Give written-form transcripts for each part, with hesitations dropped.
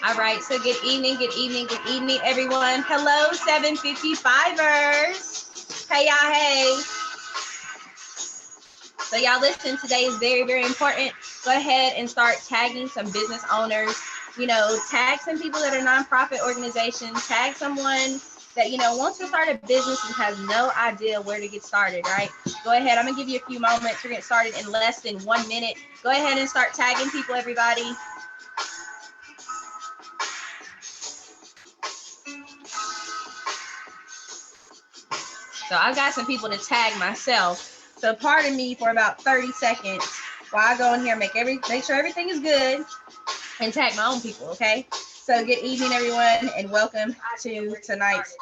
All right, so good evening, everyone. Hello, 755ers. Hey, y'all, hey. So, y'all, listen, today is very, very important. Go ahead and start tagging some business owners. Tag some people that are nonprofit organizations. Tag someone that, wants to start a business and has no idea where to get started, right? Go ahead. I'm going to give you a few moments to get started in less than 1 minute. Go ahead and start tagging people, everybody. So I've got some people to tag myself. So pardon me for about 30 seconds while I go in here and make sure everything is good and tag my own people, okay? So good evening, everyone, and welcome to tonight's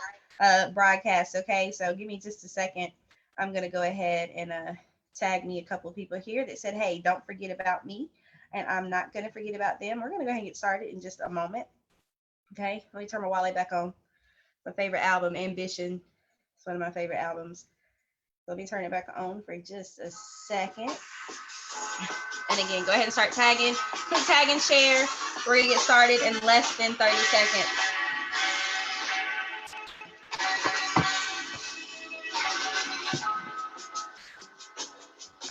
broadcast, okay? So give me just a second. I'm going to go ahead and tag me a couple of people here that said, hey, don't forget about me. And I'm not going to forget about them. We're going to go ahead and get started in just a moment, okay? Let me turn my wallet back on. My favorite album, Ambition. It's one of my favorite albums. Let me turn it back on for just a second. And again, go ahead and start tagging. Click tag and share. We're going to get started in less than 30 seconds.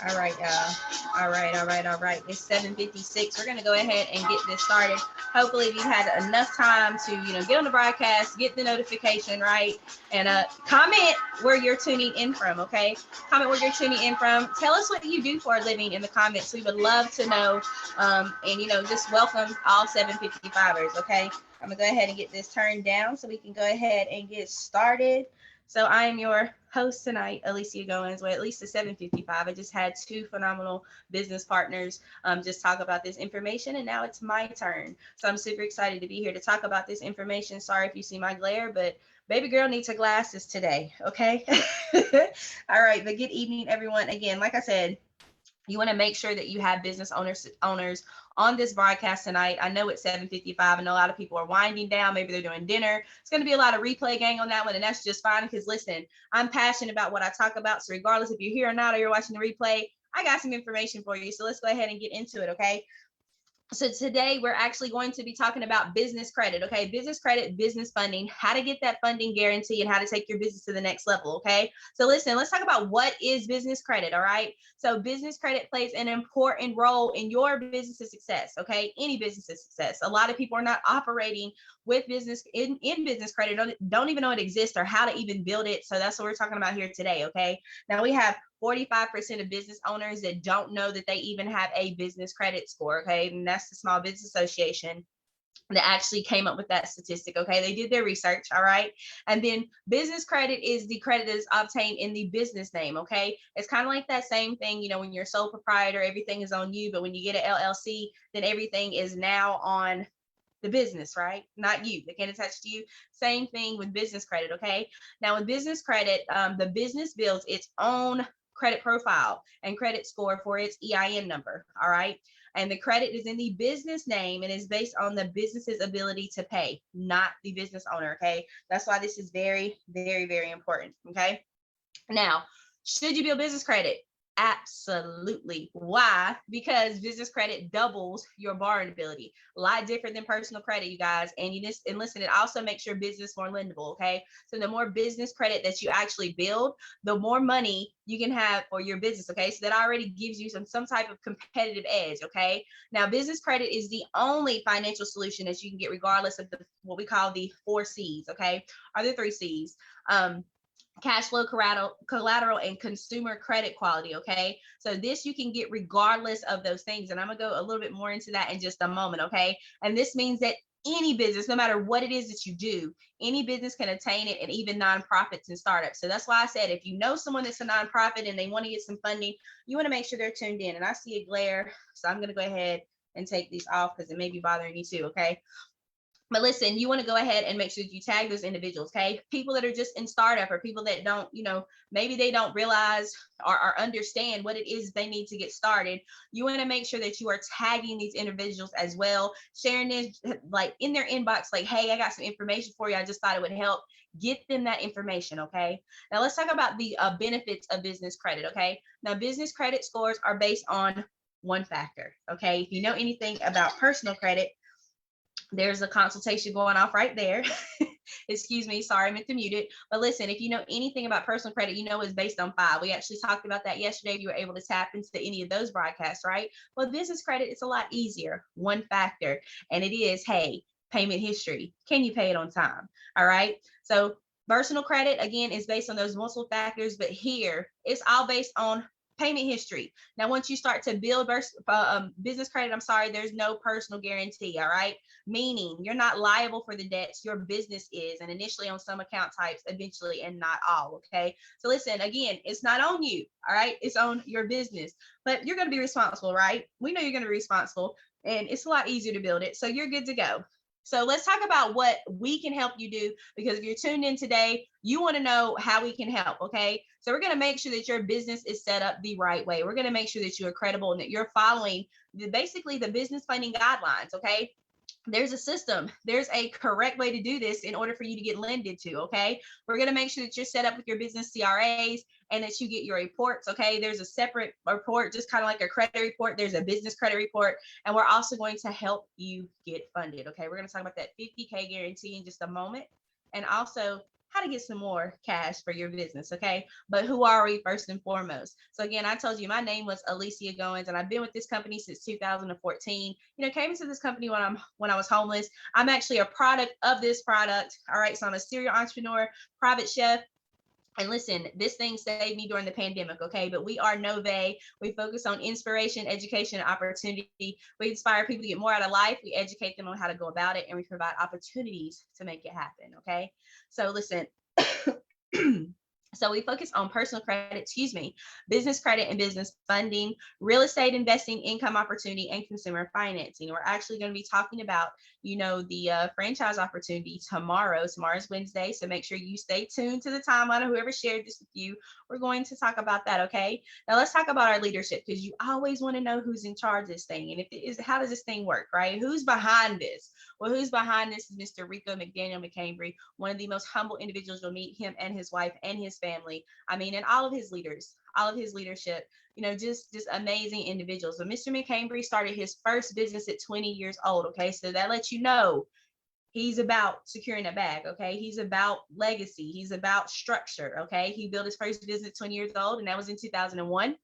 All right, y'all. All right. It's 7:56. We're going to go ahead and get this started. Hopefully, if you had enough time to, get on the broadcast, get the notification, right? And comment where you're tuning in from, okay? Comment where you're tuning in from. Tell us what you do for a living in the comments. We would love to know. And, just welcome all 755ers, okay? I'm going to go ahead and get this turned down so we can go ahead and get started. So I am your host tonight, Alicia Goins, at least a 755. I just had two phenomenal business partners just talk about this information, and now it's my turn. So I'm super excited to be here to talk about this information. Sorry if you see my glare, but baby girl needs her glasses today, okay? All right, but good evening, everyone. Again, like I said, you want to make sure that you have business owners on this broadcast tonight. I know it's 7:55. I know a lot of people are winding down. Maybe they're doing dinner. It's going to be a lot of replay gang on that one, and that's just fine because, listen, I'm passionate about what I talk about. So regardless if you're here or not or you're watching the replay, I got some information for you. So let's go ahead and get into it, okay? So today we're actually going to be talking about business credit, okay? Business credit, business funding, how to get that funding guarantee and how to take your business to the next level, okay? So listen, let's talk about what is business credit, all right? So business credit plays an important role in your business's success, okay? Any business's success. A lot of people are not operating with business in business credit, don't even know it exists or how to even build it. So that's what we're talking about here today, okay? Now we have 45% of business owners that don't know that they even have a business credit score, okay? And that's the Small Business Association that actually came up with that statistic, okay? They did their research, all right? And then business credit is the credit that is obtained in the business name, okay? It's kind of like that same thing, when you're a sole proprietor, everything is on you, but when you get an LLC, then everything is now on the business, right? Not you. They can't attach to you. Same thing with business credit, okay? Now with business credit, the business builds its own credit profile and credit score for its EIN number, all right? And the credit is in the business name and is based on the business's ability to pay, not the business owner, okay? That's why this is very, very, very important, okay? Now, should you build business credit? Absolutely. Why? Because business credit doubles your borrowing ability. A lot different than personal credit, you guys. And listen, it also makes your business more lendable. Okay. So the more business credit that you actually build, the more money you can have for your business. Okay. So that already gives you some type of competitive edge. Okay. Now, business credit is the only financial solution that you can get regardless of what we call the 4 C's. Okay. Or the 3 C's. Cash flow, collateral, and consumer credit quality, okay? So this you can get regardless of those things. And I'm going to go a little bit more into that in just a moment, okay? And this means that any business, no matter what it is that you do, any business can attain it, and even nonprofits and startups. So that's why I said, if you know someone that's a nonprofit and they want to get some funding, you want to make sure they're tuned in. And I see a glare, so I'm going to go ahead and take these off because it may be bothering you too, okay? But listen, you want to go ahead and make sure that you tag those individuals, okay? People that are just in startup or people that don't, maybe they don't realize or understand what it is they need to get started. You want to make sure that you are tagging these individuals as well, sharing this like in their inbox, like, hey, I got some information for you. I just thought it would help. Get them that information, okay? Now let's talk about the benefits of business credit, okay? Now business credit scores are based on one factor, okay? If you know anything about personal credit, There's a consultation going off right there. Excuse me, sorry, I meant to mute it. But listen, if you know anything about personal credit, you know it's based on 5. We actually talked about that yesterday. If you were able to tap into any of those broadcasts, right? Well, business credit, it's a lot easier. 1 factor, and it is, hey, payment history. Can you pay it on time? All right. So personal credit, again, is based on those multiple factors, but here it's all based on payment history. Now, once you start to build business credit, I'm sorry, there's no personal guarantee. All right. Meaning you're not liable for the debts, your business is, and initially on some account types, eventually, and not all. Okay. So listen, again, it's not on you. All right. It's on your business, but you're going to be responsible, right? We know you're going to be responsible, and it's a lot easier to build it. So you're good to go. So let's talk about what we can help you do, because if you're tuned in today, you want to know how we can help. Okay. So we're going to make sure that your business is set up the right way. We're going to make sure that you are credible and that you're following basically the business funding guidelines. Okay. There's a system, there's a correct way to do this in order for you to get lended to. Okay. We're going to make sure that you're set up with your business CRAs and that you get your reports. Okay. There's a separate report, just kind of like a credit report. There's a business credit report. And we're also going to help you get funded. Okay. We're going to talk about that 50K guarantee in just a moment. And also how to get some more cash for your business. Okay. But who are we first and foremost? So again, I told you my name was Alicia Goins, and I've been with this company since 2014. Came into this company when I was homeless. I'm actually a product of this product. All right. So I'm a serial entrepreneur, private chef. And listen, this thing saved me during the pandemic, okay? But we are Nove. We focus on inspiration, education, and opportunity. We inspire people to get more out of life. We educate them on how to go about it, and we provide opportunities to make it happen, okay? So listen, so we focus on personal credit, business credit and business funding, real estate investing, income opportunity, and consumer financing. We're actually going to be talking about, the franchise opportunity tomorrow. Tomorrow's Wednesday, so make sure you stay tuned to the timeline of whoever shared this with you. We're going to talk about that, okay? Now let's talk about our leadership, because you always want to know who's in charge of this thing, and if it is, how does this thing work, right? Who's behind this? Well, who's behind this is Mr. Rico McDaniel McCambry, one of the most humble individuals. You'll meet him and his wife and his family. I mean, and all of his leaders, all of his leadership, just amazing individuals. So Mr. McCambry started his first business at 20 years old. Okay. So that lets you know he's about securing a bag. Okay. He's about legacy. He's about structure. Okay. He built his first business at 20 years old, and that was in 2001.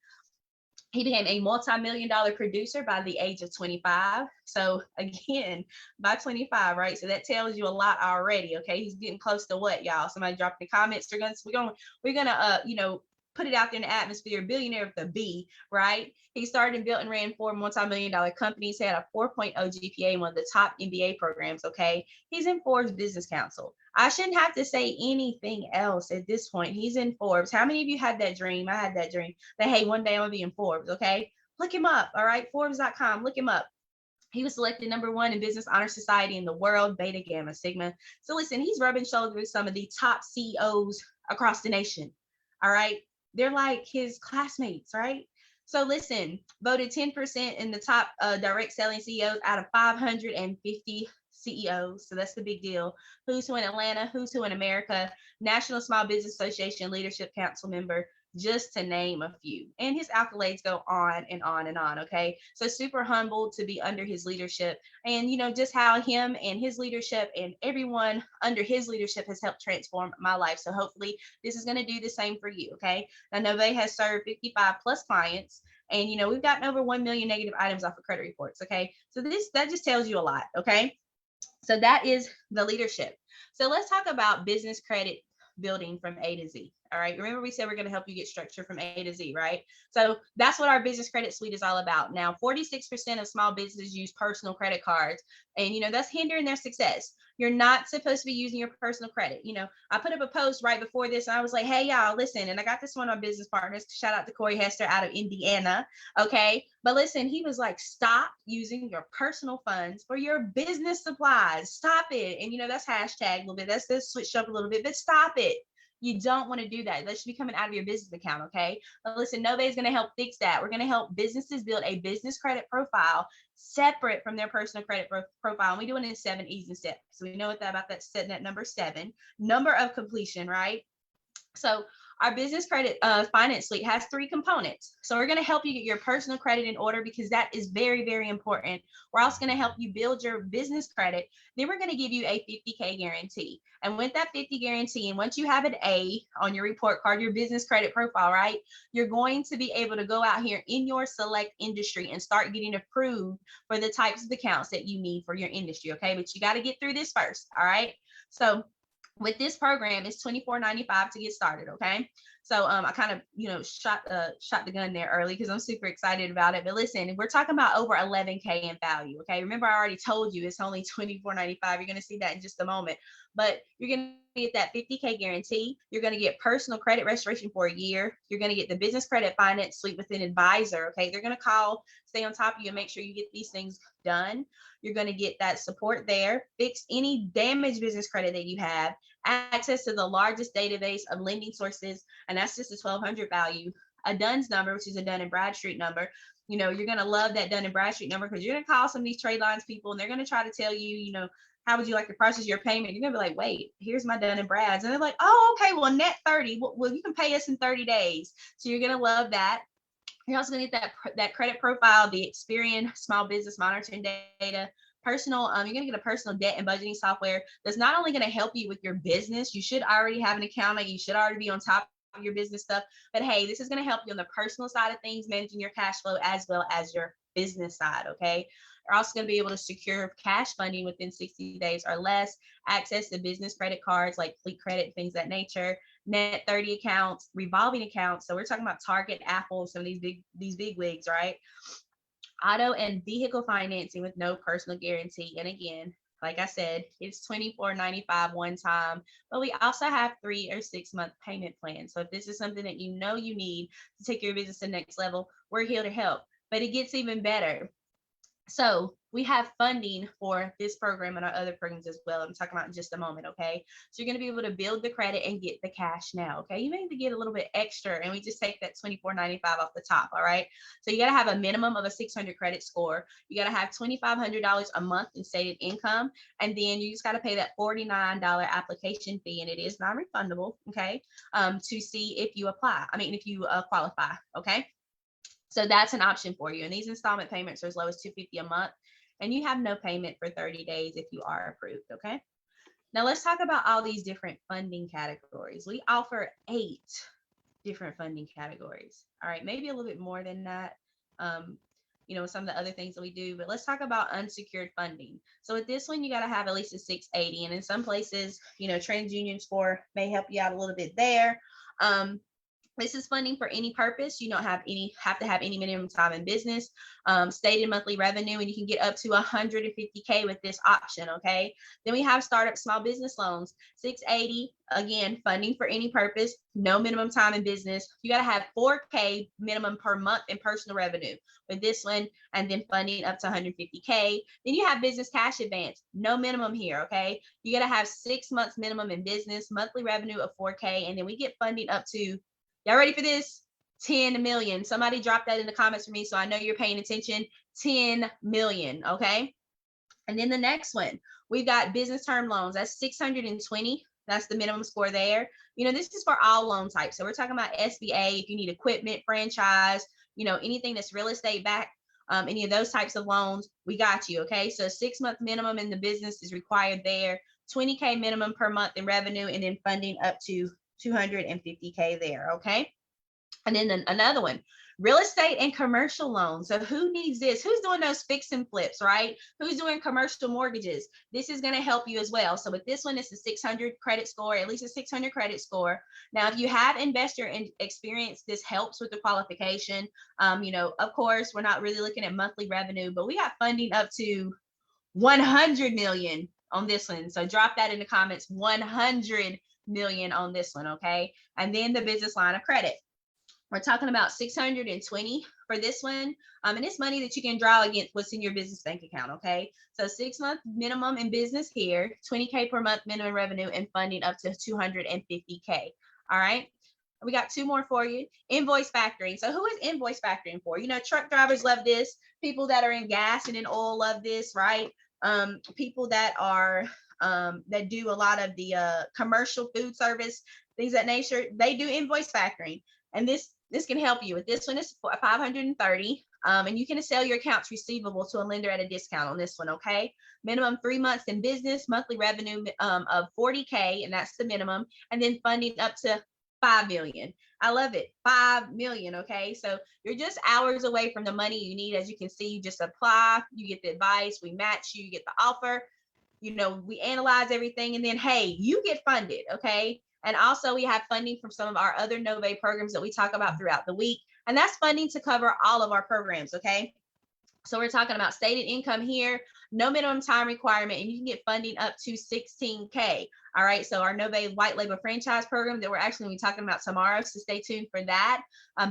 He became a multi-million-dollar producer by the age of 25. So again, by 25, right? So that tells you a lot already. Okay, he's getting close to what, y'all? Somebody drop in the comments. We're gonna put it out there in the atmosphere. Billionaire with a B, right? He started and built and ran 4 multi-million-dollar companies. He had a 4.0 GPA in one of the top MBA programs. Okay, he's in Forbes Business Council. I shouldn't have to say anything else at this point. He's in Forbes. How many of you had that dream? I had that dream that, hey, one day I'm gonna be in Forbes. Okay, look him up. All right, Forbes.com. Look him up. He was selected #1 in Business Honor Society in the world, Beta Gamma Sigma. So listen, he's rubbing shoulders with some of the top CEOs across the nation. All right, they're like his classmates, right? So listen, voted 10% in the top direct selling CEOs out of 550 CEOs. So that's the big deal. Who's who in Atlanta, who's who in America, National Small Business Association Leadership Council member, just to name a few. And his accolades go on and on and on. Okay. So super humbled to be under his leadership, and just how him and his leadership and everyone under his leadership has helped transform my life. So hopefully this is going to do the same for you. Okay. Now Nove has served 55 plus clients, and we've gotten over 1 million negative items off of credit reports. Okay. So that just tells you a lot. Okay. So that is the leadership. So let's talk about business credit building from A to Z. All right. Remember, we said we're going to help you get structure from A to Z, right? So that's what our business credit suite is all about. Now, 46% of small businesses use personal credit cards, and that's hindering their success. You're not supposed to be using your personal credit. I put up a post right before this, and I was like, hey, y'all, listen. And I got this one on business partners. Shout out to Corey Hester out of Indiana. Okay. But listen, he was like, stop using your personal funds for your business supplies. Stop it. And that's hashtag a little bit. That's switched up a little bit, but stop it. You don't want to do that. That should be coming out of your business account, okay? But listen, Nove is going to help fix that. We're going to help businesses build a business credit profile separate from their personal credit profile. And we do it in 7 easy steps. So we know about that, setting at number 7, number of completion, right? So Our business credit finance suite has 3 components. So we're going to help you get your personal credit in order because that is very, very important. We're also going to help you build your business credit. Then we're going to give you a 50K guarantee. And with that 50 guarantee, and once you have an A on your report card, your business credit profile, right, you're going to be able to go out here in your select industry and start getting approved for the types of accounts that you need for your industry. Okay. But you got to get through this first. All right. So with this program, it's $24.95 to get started. Okay. So I kind of, shot the gun there early because I'm super excited about it. But listen, we're talking about over 11K in value. Okay. Remember, I already told you it's only $24.95. You're going to see that in just a moment. But you're going to get that 50K guarantee. You're going to get personal credit restoration for a year. You're going to get the business credit finance suite with an advisor. Okay. They're going to call, stay on top of you, and make sure you get these things done. You're going to get that support there, fix any damaged business credit that you have, access to the largest database of lending sources, and that's just a 1200 value, a DUNS number, which is a Dun and Bradstreet number. You're going to love that Dun and Bradstreet number because you're going to call some of these trade lines people and they're going to try to tell you, how would you like to process your payment? You're going to be like, wait, here's my Dun and Brad's. And they're like, oh, okay, well, net 30. Well, you can pay us in 30 days. So you're going to love that. You're also going to get that credit profile, the Experian small business monitoring data, personal. You're going to get a personal debt and budgeting software that's not only going to help you with your business. You should already have an accountant. You should already be on top of your business stuff. But hey, this is going to help you on the personal side of things, managing your cash flow as well as your business side. Okay. You're also going to be able to secure cash funding within 60 days or less, access to business credit cards like Fleet Credit, things of that nature, net 30 accounts, revolving accounts. So we're talking about Target, Apple, some of these big wigs, right? Auto and vehicle financing with no personal guarantee. And again, like I said, it's $24.95 one time, but we also have 3 or 6 month payment plans. So if this is something that you need to take your business to the next level, we're here to help. But it gets even better. So we have funding for this program and our other programs as well. I'm talking about in just a moment. Okay. So you're going to be able to build the credit and get the cash now. Okay. You may need to get a little bit extra and we just take that $24.95 off the top. All right. So you got to have a minimum of a 600 credit score. You got to have $2,500 a month in stated income. And then you just got to pay that $49 application fee. And it is non-refundable. Okay. To see if you apply. If you qualify. Okay. So that's an option for you. And these installment payments are as low as $250 a month. And you have no payment for 30 days if you are approved. Okay. Now let's talk about all these different funding categories. We offer 8 different funding categories. All right. Maybe a little bit more than that. Some of the other things that we do, but let's talk about unsecured funding. So with this one, you got to have at least a 680. And in some places, TransUnion score may help you out a little bit there. This is funding for any purpose. You don't have to have any minimum time in business, stated monthly revenue, and you can get up to 150K with this option. Okay. Then we have startup small business loans, 680. Again, funding for any purpose, no minimum time in business. You got to have 4K minimum per month in personal revenue with this one, and then funding up to 150K. Then you have business cash advance, no minimum here. Okay. You got to have 6 months minimum in business, monthly revenue of 4K, and then we get funding up to, y'all ready for this? 10 million. Somebody drop that in the comments for me so I know you're paying attention. 10 million. Okay. And then the next one, we've got business term loans. That's 620. That's the minimum score there. This is for all loan types. So we're talking about SBA. If you need equipment, franchise, anything that's real estate backed, any of those types of loans, we got you. Okay. So 6 month minimum in the business is required there. 20K minimum per month in revenue, and then funding up to 250K there. Okay. And then another one, real estate and commercial loans. So who needs this? Who's doing those fix and flips, right? Who's doing commercial mortgages? This is going to help you as well. So with this one, it's a 600 credit score, at least a 600 credit score. Now, if you have investor experience, this helps with the qualification. Of course, we're not really looking at monthly revenue, but we got funding up to 100 million on this one. So drop that in the comments, 100 million on this one. Okay. And then the business line of credit. We're talking about 620 for this one. And it's money that you can draw against what's in your business bank account. Okay. So 6 month minimum in business here, 20K per month minimum revenue, and funding up to 250K. All right. We got 2 more for you. Invoice factoring. So who is invoice factoring for? Truck drivers love this. People that are in gas and in oil love this, right? People that are that do a lot of the commercial food service, things of that nature. They do invoice factoring, and this can help you with this one. Is 530, and you can sell your accounts receivable to a lender at a discount on this one. Okay, minimum 3 months in business, monthly revenue of 40K, and that's the minimum, and then funding up to 5 million. I love it. 5 million. Okay. So you're just hours away from the money you need. As you can see, you just apply, you get the advice, we match you, you get the offer, you know, we analyze everything, and then, hey, you get funded. Okay. And also we have funding from some of our other Nove programs that we talk about throughout the week. And that's funding to cover all of our programs. Okay. So we're talking about stated income here, no minimum time requirement, and you can get funding up to 16K. All right. So our Nove white label franchise program that we're actually going to be talking about tomorrow. So stay tuned for that.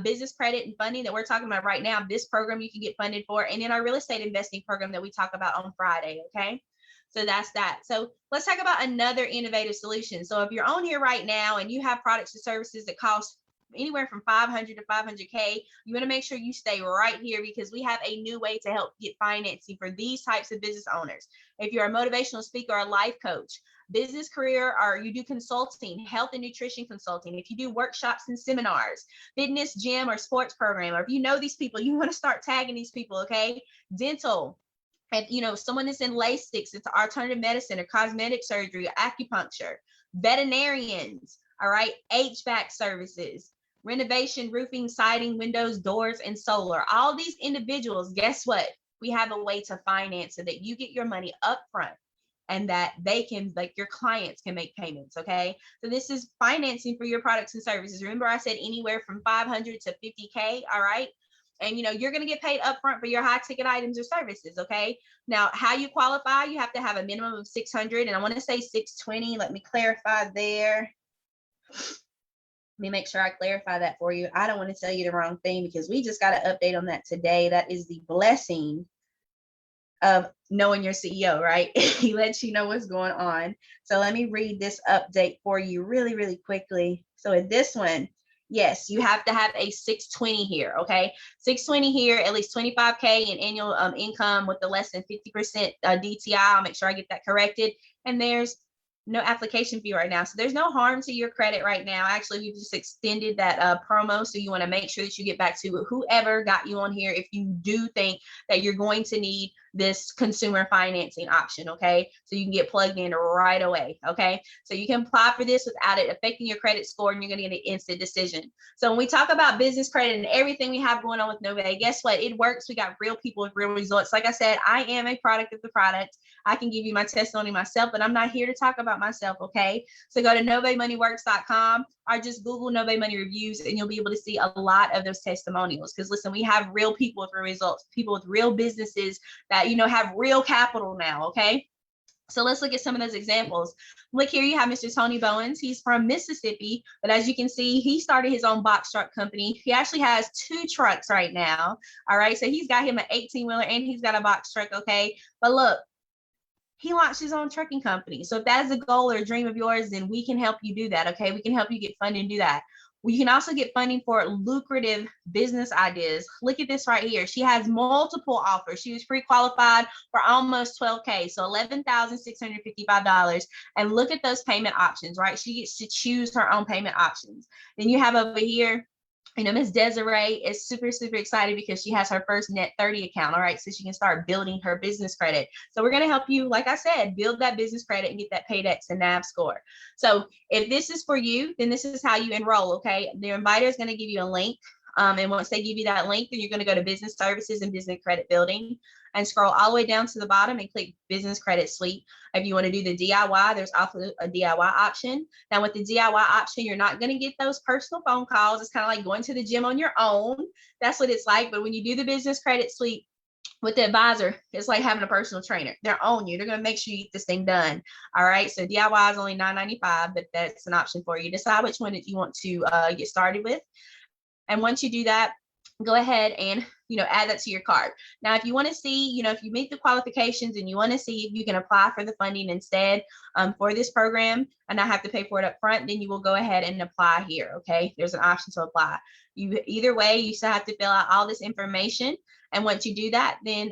Business credit and funding that we're talking about right now. This program you can get funded for. And then our real estate investing program that we talk about on Friday. Okay. So that's that. So let's talk about another innovative solution. So if you're on here right now and you have products or services that cost anywhere from 500 to 500K, you want to make sure you stay right here, because we have a new way to help get financing for these types of business owners. If you're a motivational speaker or a life coach, business career, or you do consulting, health and nutrition consulting, if you do workshops and seminars, fitness, gym, or sports program, or if you know these people, you want to start tagging these people. Okay. Dental, and you know, someone that's in LASIK, it's alternative medicine or cosmetic surgery, or acupuncture, veterinarians, all right, HVAC services, renovation, roofing, siding, windows, doors, and solar. All these individuals, guess what? We have a way to finance so that you get your money up front and that they can, like your clients can make payments. Okay. So this is financing for your products and services. Remember I said anywhere from 500 to 50K. All right. And you know, you're going to get paid upfront for your high ticket items or services. Okay. Now, how you qualify, you have to have a minimum of 600, and I want to say 620. Let me clarify there. Let me make sure I clarify that for you. I don't want to tell you the wrong thing, because we just got an update on that today. That is the blessing of knowing your CEO, right? He lets you know what's going on. So let me read this update for you really, really quickly. So in this one, yes, you have to have a 620 here. Okay. 620 here, at least 25K in annual income with the less than 50% DTI. I'll make sure I get that corrected. And there's no application fee right now. So there's no harm to your credit right now. Actually, we've just extended that promo. So you want to make sure that you get back to whoever got you on here if you do think that you're going to need this consumer financing option. Okay. So you can get plugged in right away. Okay. So you can apply for this without it affecting your credit score, and you're going to get an instant decision. So when we talk about business credit and everything we have going on with Nove, guess what? It works. We got real people with real results. Like I said, I am a product of the product. I can give you my testimony myself, but I'm not here to talk about myself. Okay. So go to NoveMoneyWorks.com or just Google Nove Money Reviews, and you'll be able to see a lot of those testimonials. Because listen, we have real people with real results, people with real businesses that, you know, have real capital now. Okay. So let's look at some of those examples. Look here, you have Mr. Tony Bowens. He's from Mississippi, but as you can see, he started his own box truck company. He actually has 2 trucks right now. All right. So he's got him an 18-wheeler and he's got a box truck. Okay. But look, he launched his own trucking company. So if that is a goal or a dream of yours, then we can help you do that. Okay. We can help you get funding and do that. We can also get funding for lucrative business ideas. Look at this right here. She has multiple offers. She was pre-qualified for almost 12K, so $11,655. And look at those payment options, right? She gets to choose her own payment options. Then you have over here, you know, Ms. Desiree is super, super excited because she has her first Net 30 account. All right. So she can start building her business credit. So we're going to help you, like I said, build that business credit and get that Paydex and NAV score. So if this is for you, then this is how you enroll. Okay. The inviter is going to give you a link. And once they give you that link, then you're going to go to business services and business credit building and scroll all the way down to the bottom and click business credit suite. If you want to do the DIY, there's also a DIY option. Now with the DIY option, you're not going to get those personal phone calls. It's kind of like going to the gym on your own. That's what it's like. But when you do the business credit suite with the advisor, it's like having a personal trainer. They're on you. They're going to make sure you get this thing done. All right. So DIY is only $9.95, but that's an option for you. Decide which one that you want to get started with. And once you do that, go ahead and, add that to your card. Now, if you want to see, if you meet the qualifications and you want to see if you can apply for the funding instead for this program and not have to pay for it up front, then you will go ahead and apply here. Okay. There's an option to apply. Either way, you still have to fill out all this information. And once you do that, then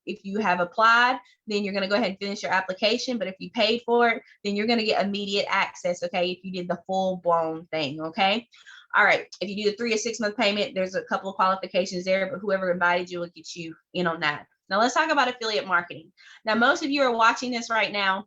if you have applied, then you're going to go ahead and finish your application. But if you paid for it, then you're going to get immediate access. Okay. If you did the full blown thing. Okay. All right, if you do the 3 or 6 month payment, there's a couple of qualifications there, but whoever invited you will get you in on that. Now let's talk about affiliate marketing. Now, most of you are watching this right now,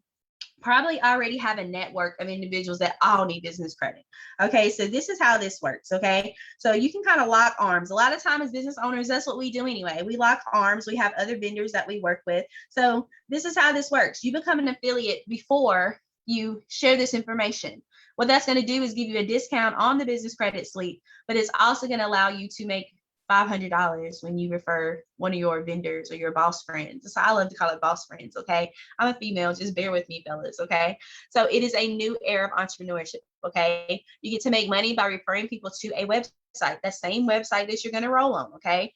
probably already have a network of individuals that all need business credit. Okay, so this is how this works. Okay, so you can kind of lock arms. A lot of times as business owners, that's what we do anyway. We lock arms. We have other vendors that we work with. So this is how this works. You become an affiliate before you share this information. What that's going to do is give you a discount on the business credit suite, but it's also going to allow you to make $500 when you refer one of your vendors or your boss friends. So I love to call it boss friends. Okay. I'm a female. Just bear with me, fellas. Okay. So it is a new era of entrepreneurship. Okay. You get to make money by referring people to a website, that same website that you're going to roll on. Okay.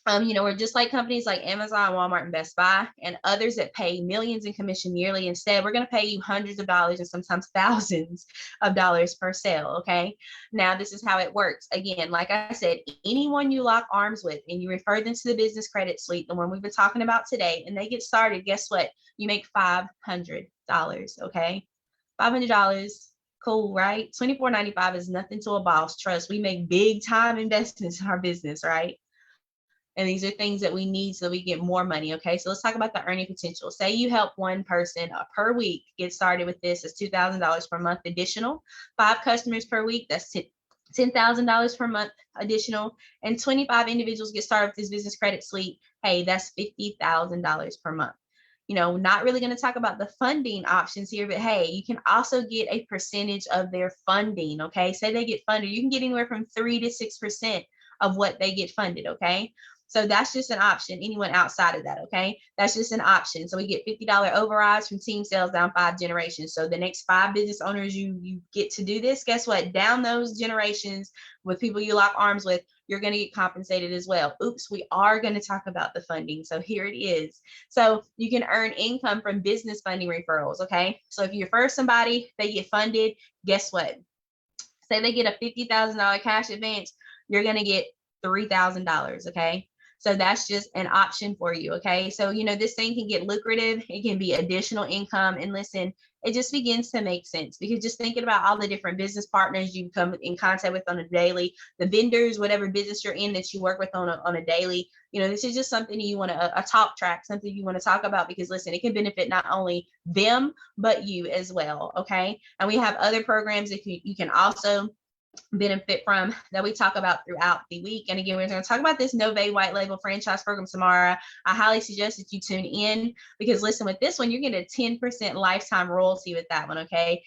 We're just like companies like Amazon, Walmart, and Best Buy, and others that pay millions in commission yearly. Instead, we're going to pay you hundreds of dollars and sometimes thousands of dollars per sale. Okay. Now, this is how it works. Again, like I said, anyone you lock arms with and you refer them to the business credit suite, the one we've been talking about today, and they get started, guess what? You make $500. Okay. $500. Cool, right? $24.95 is nothing to a boss. Trust, we make big time investments in our business, right? And these are things that we need so we get more money. Okay, so let's talk about the earning potential. Say you help one person per week get started with this. It's $2,000 per month additional. 5 customers per week, that's $10,000 per month additional. And 25 individuals get started with this business credit suite. Hey, that's $50,000 per month. Not really going to talk about the funding options here, but hey, you can also get a percentage of their funding. Okay, say they get funded, you can get anywhere from 3 to 6% of what they get funded. Okay. So that's just an option. Anyone outside of that, okay? That's just an option. So we get $50 overrides from team sales down 5 generations. So the next 5 business owners you get to do this, guess what? Down those generations with people you lock arms with, you're going to get compensated as well. Oops, we are going to talk about the funding. So here it is. So you can earn income from business funding referrals, okay? So if you refer somebody, they get funded, guess what? Say they get a $50,000 cash advance, you're going to get $3,000, okay? So that's just an option for you. Okay. So, this thing can get lucrative. It can be additional income. And listen, it just begins to make sense because just thinking about all the different business partners you come in contact with on a daily, the vendors, whatever business you're in that you work with on a daily, this is just something you want to, a talk track, something you want to talk about because listen, it can benefit not only them, but you as well. Okay. And we have other programs that you can also benefit from that we talk about throughout the week. And again, we're going to talk about this Nove white label franchise program tomorrow. I highly suggest that you tune in because listen, with this one, you're getting a 10% lifetime royalty with that one. Okay.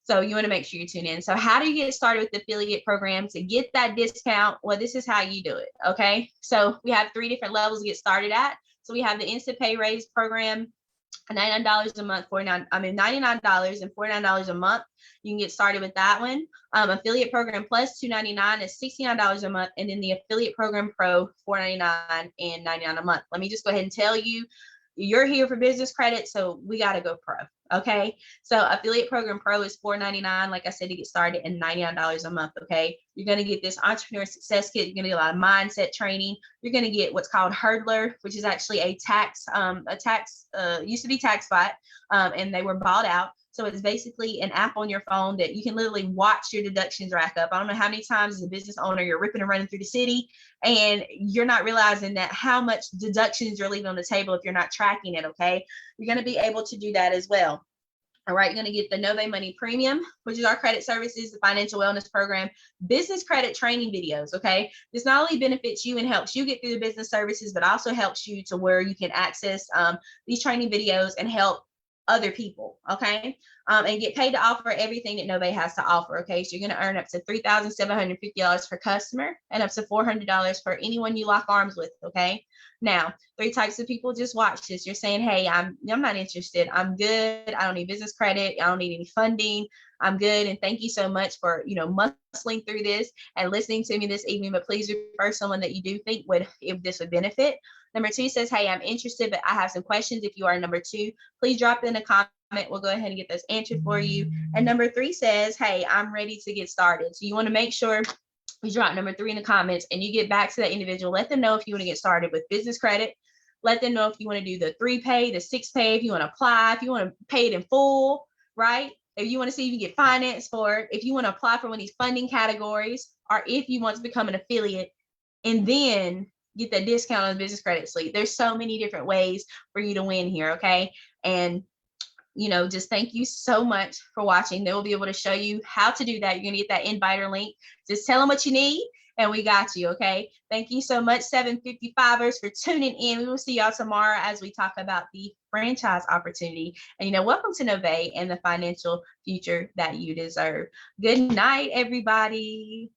So you want to make sure you tune in. So how do you get started with the affiliate program to get that discount? Well, this is how you do it. Okay. So we have 3 different levels to get started at. So we have the instant pay raise program, $99 a month, $99 and $49 a month. You can get started with that one. Affiliate program plus $299 is $69 a month. And then the affiliate program pro, $499 and $99 a month. Let me just go ahead and tell you, you're here for business credit, so we got to go pro. Okay. So affiliate program pro is $499, like I said, to get started, and $99 a month. Okay. You're going to get this entrepreneur success kit. You're going to get a lot of mindset training. You're going to get what's called Hurdler, which is actually used to be TaxBot, and they were bought out. So it's basically an app on your phone that you can literally watch your deductions rack up. I don't know how many times as a business owner you're ripping and running through the city and you're not realizing that how much deductions you're leaving on the table if you're not tracking it. Okay. You're going to be able to do that as well. All right, you're going to get the Nove Money Premium, which is our credit services, the financial wellness program, business credit training videos. Okay. This not only benefits you and helps you get through the business services, but also helps you to where you can access these training videos and help other people, okay, and get paid to offer everything that Nove has to offer. Okay, so you're going to earn up to $3,750 per customer and up to $400 for anyone you lock arms with. Okay, Now, 3 types of people just watch this. You're saying, hey, I'm not interested. I'm good. I don't need business credit. I don't need any funding. I'm good. And thank you so much for, muscling through this and listening to me this evening. But please refer someone that you do think if this would benefit. Number 2 says, hey, I'm interested, but I have some questions. If you are number 2, please drop in a comment. We'll go ahead and get those answered for you. And number 3 says, hey, I'm ready to get started. So you want to make sure you drop number 3 in the comments and you get back to that individual. Let them know if you want to get started with business credit. Let them know if you want to do the 3-pay, the 6-pay, if you want to apply, if you want to pay it in full, right? If you want to see if you can get finance for it, if you want to apply for one of these funding categories, or if you want to become an affiliate and then get that discount on the business credit sleeve. There's so many different ways for you to win here, okay? And just thank you so much for watching. They will be able to show you how to do that. You're going to get that inviter link. Just tell them what you need and we got you, okay? Thank you so much, 755ers, for tuning in. We will see y'all tomorrow as we talk about the franchise opportunity. And, welcome to Nove and the financial future that you deserve. Good night, everybody.